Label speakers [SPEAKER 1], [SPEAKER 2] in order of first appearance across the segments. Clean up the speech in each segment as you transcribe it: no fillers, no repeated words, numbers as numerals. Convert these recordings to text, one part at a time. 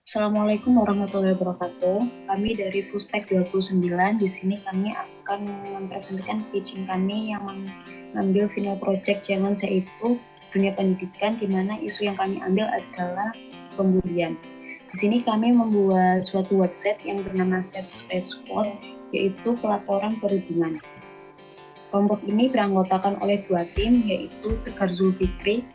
[SPEAKER 1] Assalamualaikum warahmatullahi wabarakatuh. Kami dari Fustek 29. Di sini kami akan mempresentasikan pitching kami yang mengambil final project Jangan Yaitu dunia pendidikan, di mana isu yang kami ambil adalah pembulian. Di sini kami membuat suatu website yang bernama Safe Space Squad, yaitu pelaporan perhubungan. Kelompok ini beranggotakan oleh 2 tim, yaitu Tegar Zulfikri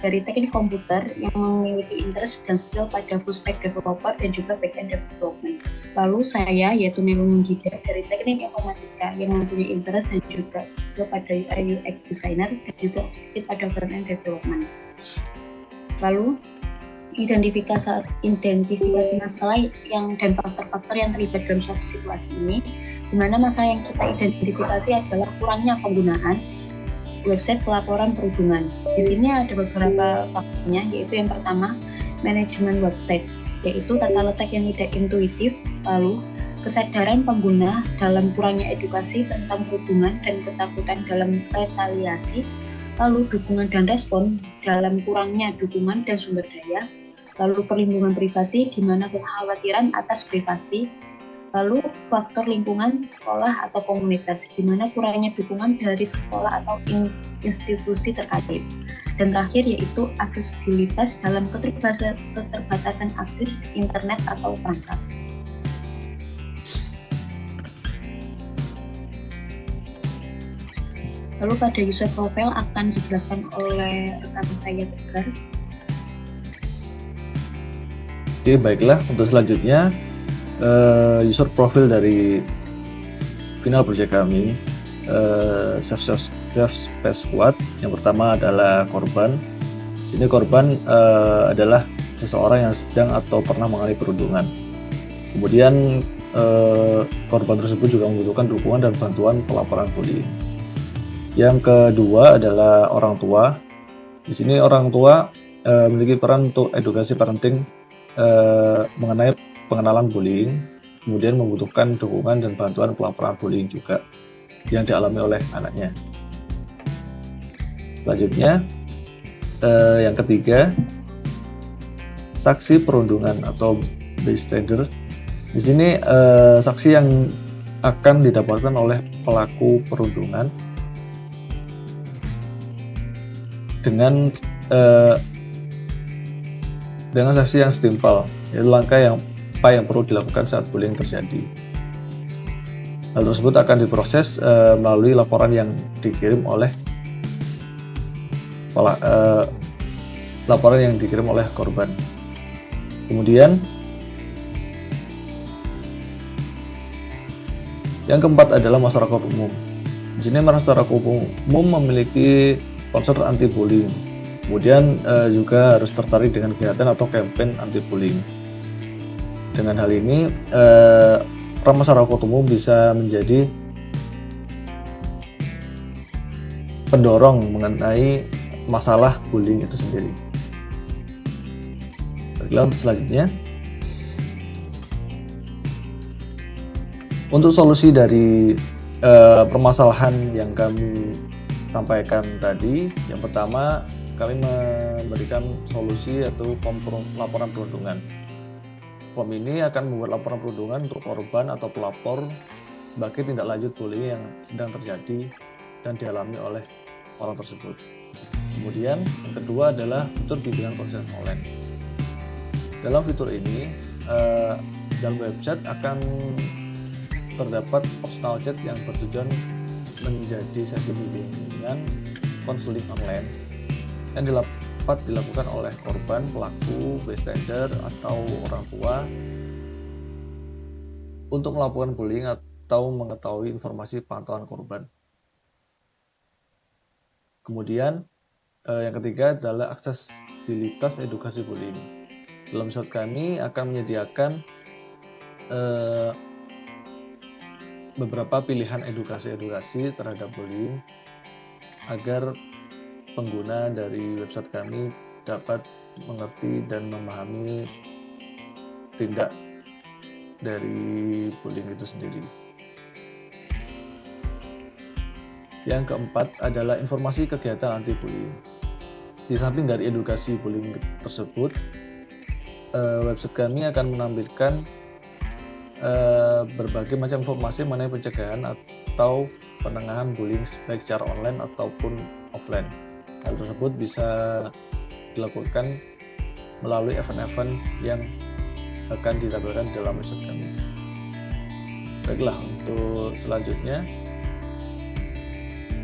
[SPEAKER 1] dari teknik komputer yang memiliki interest dan skill pada full stack developer dan juga backend development. Lalu saya, yaitu Nelo Munjida dari teknik informatika yang mempunyai interest dan juga skill pada UI UX designer dan juga skill pada front-end development. Lalu identifikasi masalah dan faktor-faktor yang terlibat dalam suatu situasi ini, di mana masalah yang kita identifikasi adalah kurangnya penggunaan website pelaporan perhubungan. Di sini ada beberapa faktornya, yaitu yang pertama, manajemen website, yaitu tata letak yang tidak intuitif, lalu kesadaran pengguna dalam kurangnya edukasi tentang perhubungan dan ketakutan dalam retaliasi, lalu dukungan dan respon dalam kurangnya dukungan dan sumber daya, lalu perlindungan privasi di mana kekhawatiran atas privasi, lalu faktor lingkungan sekolah atau komunitas di mana kurangnya dukungan dari sekolah atau institusi terkait, dan terakhir yaitu aksesibilitas dalam keterbatasan akses internet atau perangkat. Lalu pada user profile akan dijelaskan oleh rekan saya Tegar.
[SPEAKER 2] Oke, baiklah. Untuk selanjutnya, user profile dari final project kami, Safe Space Squad. Yang pertama adalah korban. Di sini korban adalah seseorang yang sedang atau pernah mengalami perundungan. Kemudian korban tersebut juga membutuhkan dukungan dan bantuan pelaporan bullying. Yang kedua adalah orang tua. Di sini orang tua memiliki peran untuk edukasi parenting mengenai pengenalan bullying, kemudian membutuhkan dukungan dan bantuan pelaporan bullying juga yang dialami oleh anaknya. Selanjutnya, yang ketiga, saksi perundungan atau bystander. Di sini saksi yang akan didapatkan oleh pelaku perundungan dengan saksi yang setimpal, yaitu langkah apa yang perlu dilakukan saat bullying terjadi. Hal tersebut akan diproses melalui laporan yang dikirim oleh korban. Kemudian yang keempat adalah masyarakat umum. Di sini masyarakat umum memiliki concern anti bullying. Kemudian juga harus tertarik dengan kegiatan atau campaign anti bullying. Dengan hal ini, peran masyarakat umum bisa menjadi pendorong mengenai masalah bullying itu sendiri. Baiklah, untuk selanjutnya, untuk solusi dari permasalahan yang kami sampaikan tadi, yang pertama kami memberikan solusi yaitu form laporan perundungan. Form ini akan membuat laporan perundungan untuk korban atau pelapor sebagai tindak lanjut bullying yang sedang terjadi dan dialami oleh orang tersebut. Kemudian yang kedua adalah fitur bimbingan konseling online. Dalam fitur ini, dalam website akan terdapat personal chat yang bertujuan menjadi sesi bimbingan konseling online yang dapat dilakukan oleh korban, pelaku, bystander, atau orang tua untuk melakukan bullying atau mengetahui informasi pantauan korban. Kemudian yang ketiga adalah aksesibilitas edukasi bullying. Dalam website kami akan menyediakan beberapa pilihan edukasi terhadap bullying agar pengguna dari website kami dapat mengerti dan memahami tindak dari bullying itu sendiri. Yang keempat adalah informasi kegiatan anti bullying. Di samping dari edukasi bullying tersebut, website kami akan menampilkan berbagai macam informasi mengenai pencegahan atau penanganan bullying baik secara online ataupun offline. Hal tersebut bisa dilakukan melalui event-event yang akan ditampilkan di dalam website kami. Baiklah, untuk selanjutnya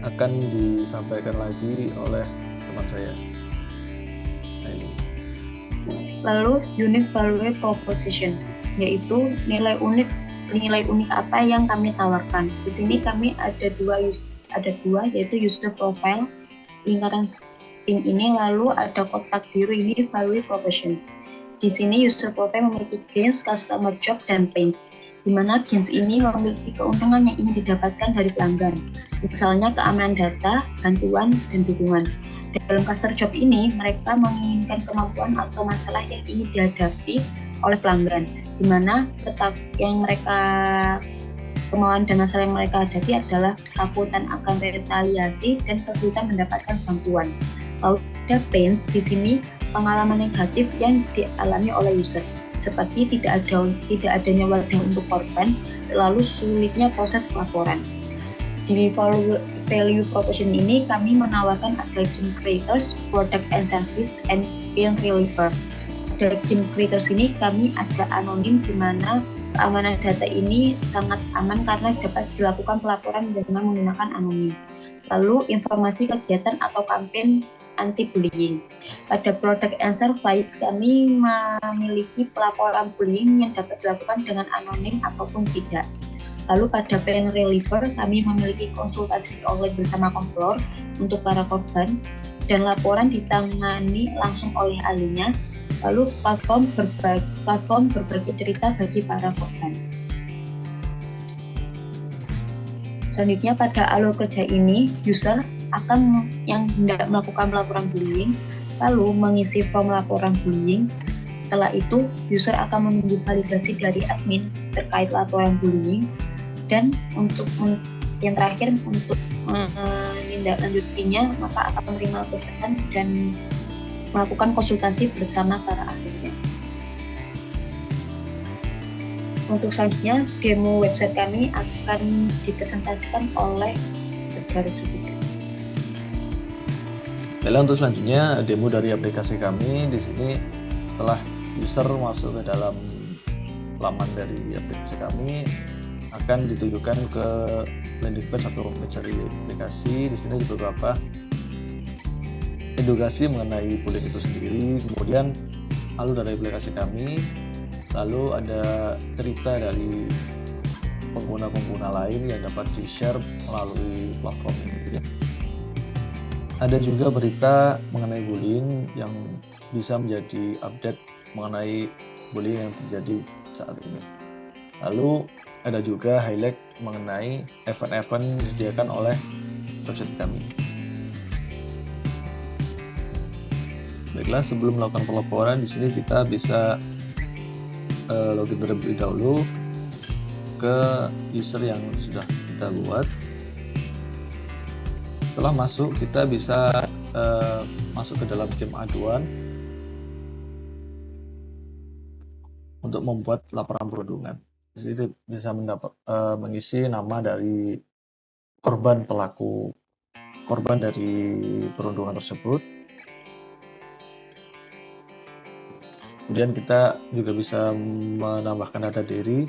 [SPEAKER 2] akan disampaikan lagi oleh teman saya.
[SPEAKER 1] Lalu unique value proposition, yaitu nilai unik apa yang kami tawarkan. Di sini kami ada dua yaitu user profile lingkaran pink ini, lalu ada kotak biru ini value proposition. Di sini user profile memiliki gains, customer job, dan pains, di mana gains ini memiliki keuntungan yang ingin didapatkan dari pelanggan, misalnya keamanan data, bantuan, dan dukungan. Dalam customer job ini, mereka menginginkan kemampuan atau masalah yang ingin dihadapi oleh pelanggan, di mana kemauan dan masalah yang mereka hadapi adalah ketakutan akan retaliasi dan kesulitan mendapatkan bantuan. Lalu ada pains, di sini pengalaman negatif yang dialami oleh user, seperti tidak adanya wadah untuk korban, lalu sulitnya proses pelaporan. Di value proposition ini kami menawarkan ada game creators, product and service, and pain reliever. Dari game creators ini kami ada anonim, di mana keamanan data ini sangat aman karena dapat dilakukan pelaporan dengan menggunakan anonim. Lalu informasi kegiatan atau kampanye anti-bullying. Pada product and service kami memiliki pelaporan bullying yang dapat dilakukan dengan anonim ataupun tidak. Lalu pada pain reliever kami memiliki konsultasi online bersama konselor untuk para korban dan laporan ditangani langsung oleh ahlinya. Lalu platform berbagi cerita bagi para korban. Selanjutnya pada alur kerja ini, user yang hendak melakukan pelaporan bullying lalu mengisi form laporan bullying. Setelah itu, user akan menunggu validasi dari admin terkait laporan bullying, dan yang terakhir untuk menindaklanjutinya maka akan menerima pesan dan melakukan konsultasi bersama para ahlinya. Untuk selanjutnya, demo website kami akan dipresentasikan oleh Saudara Sudika.
[SPEAKER 2] Baiklah, untuk selanjutnya demo dari aplikasi kami. Di sini setelah user masuk ke dalam laman dari aplikasi kami, akan ditujukan ke landing page atau homepage dari aplikasi. Di sini ada beberapa edukasi mengenai bullying itu sendiri, kemudian alur dari aplikasi kami, lalu ada cerita dari pengguna-pengguna lain yang dapat di-share melalui platform ini. Ada juga berita mengenai bullying yang bisa menjadi update mengenai bullying yang terjadi saat ini. Lalu ada juga highlight mengenai event-event yang disediakan oleh website kami. Baiklah, sebelum melakukan pelaporan, di sini kita bisa login terlebih dahulu ke user yang sudah kita buat. Setelah masuk, kita bisa masuk ke dalam tim aduan untuk membuat laporan perundungan. Di sini bisa mengisi nama dari korban dari perundungan tersebut. Kemudian kita juga bisa menambahkan data diri,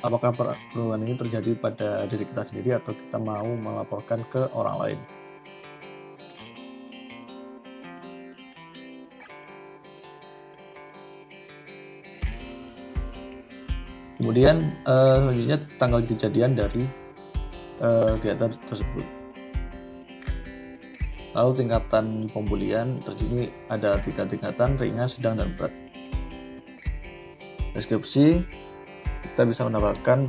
[SPEAKER 2] apakah perundungan ini terjadi pada diri kita sendiri atau kita mau melaporkan ke orang lain. Kemudian selanjutnya tanggal kejadian dari kegiatan tersebut. Lalu tingkatan pembulian, terjadi ada 3 tingkatan, ringan, sedang, dan berat. Deskripsi, kita bisa menambahkan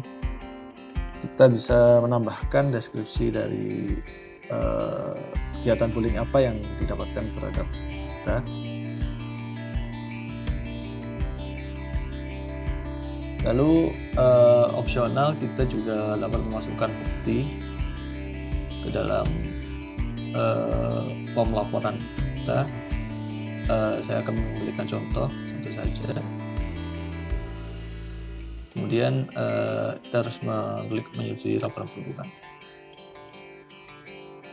[SPEAKER 2] deskripsi dari kegiatan bullying apa yang didapatkan terhadap kita. Lalu opsional, kita juga dapat memasukkan bukti ke dalam form laporan kita. saya akan memberikan contoh tentu saja. Kemudian kita harus mengklik menyetujui laporan perhubungan.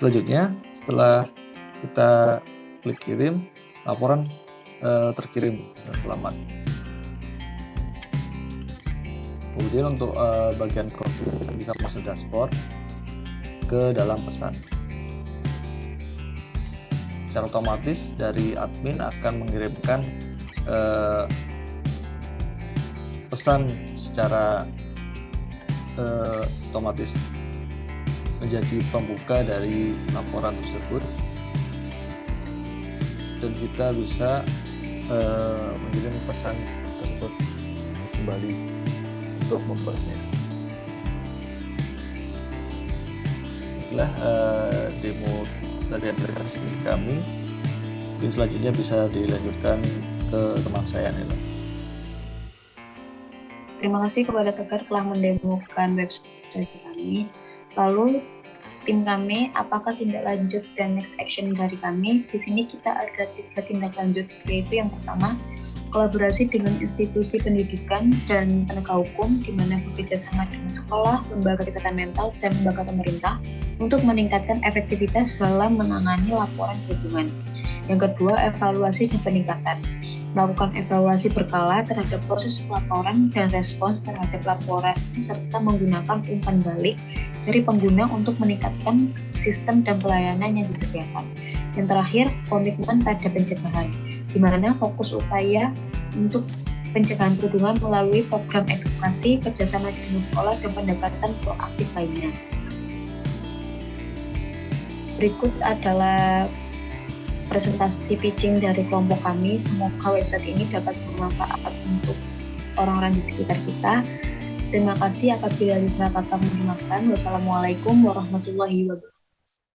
[SPEAKER 2] Selanjutnya, setelah kita klik kirim, laporan terkirim dengan selamat. Kemudian untuk bagian profil, kita bisa masuk dashboard ke dalam pesan. Secara otomatis dari admin akan mengirimkan pesan secara otomatis menjadi pembuka dari laporan tersebut, dan kita bisa mengirim pesan tersebut kembali untuk membahasnya. Inilah demo dari aplikasi kami. Mungkin selanjutnya bisa dilanjutkan ke teman saya, Nela.
[SPEAKER 1] Terima kasih kepada Tegar telah mendemokan website kami. Lalu tim kami, apakah tindak lanjut dan next action dari kami? Di sini kita ada 3 tindak lanjut, yaitu yang pertama, kolaborasi dengan institusi pendidikan dan penegak hukum, di mana bekerja sama dengan sekolah, lembaga kesehatan mental, dan lembaga pemerintah untuk meningkatkan efektivitas dalam menangani laporan perhubungan. Yang kedua, evaluasi dan peningkatan. Melakukan evaluasi berkala terhadap proses pelaporan dan respons terhadap laporan, serta menggunakan umpan balik dari pengguna untuk meningkatkan sistem dan pelayanan yang disediakan. Yang terakhir, komitmen pada pencegahan, di mana fokus upaya untuk pencegahan perhubungan melalui program edukasi, kerjasama dengan sekolah, dan pendekatan proaktif lainnya. Berikut adalah presentasi pitching dari kelompok kami. Semoga website ini dapat bermanfaat untuk orang-orang di sekitar kita. Terima kasih apabila ada salah kata menggunakan. Wassalamualaikum warahmatullahi wabarakatuh.